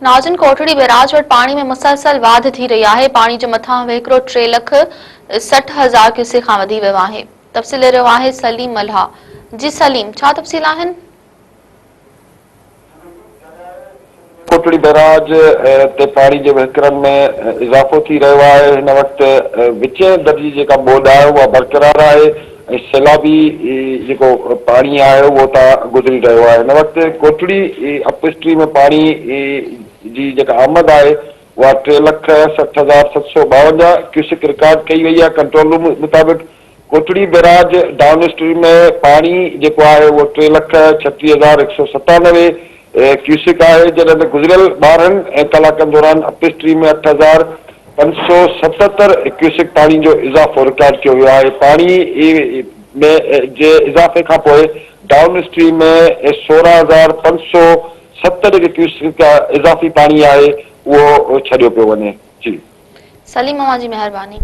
नाज़िन Kotri barrage वटि पाणी में मुसलसल वाध थी रही आहे। पाणी जे मथां वेकिरो 3,60,000 क्यूसेक खां वधी वियो आहे। तफ़सील रहियो आहे सलीम मल्हा। जी सलीम, छा तफ़सील आहिनि? कोटड़ी बैराज ते पाणी जे वहिकरनि में इज़ाफ़ो थी रहियो आहे। हिन वक़्तु विचें दर्जे जेका ॿोॾि आहे उहा बरक़रार आहे ऐं सैलाबी जेको पाणी आहे उहो तां गुज़री रहियो आहे। हिन वक़्तु कोटड़ी अपस्ट्रीम में पाणी जी जेका आमद आहे उहा 3,60,752 क्यूसेक रिकॉर्ड कई वई आहे। कंट्रोल रूम मुताबिक़ कोटड़ी बैराज डाउन स्ट्रीम में पाणी जेको आहे उहो 3,36,197 क्यूसेक आहे, जॾहिं त गुज़िरियल 12 कलाकनि दौरान अपस्ट्रीम में 8,577 क्यूसेक पाणी जो इज़ाफ़ो रिकॉर्ड कयो वियो आहे। पाणी में जे इज़ाफ़े खां पोइ डाउन स्ट्रीम में 16,570 क्यूसेक इज़ाफ़ी पाणी आहे उहो छॾियो पियो वञे। जी सलीम, अवां जी महिरबानी।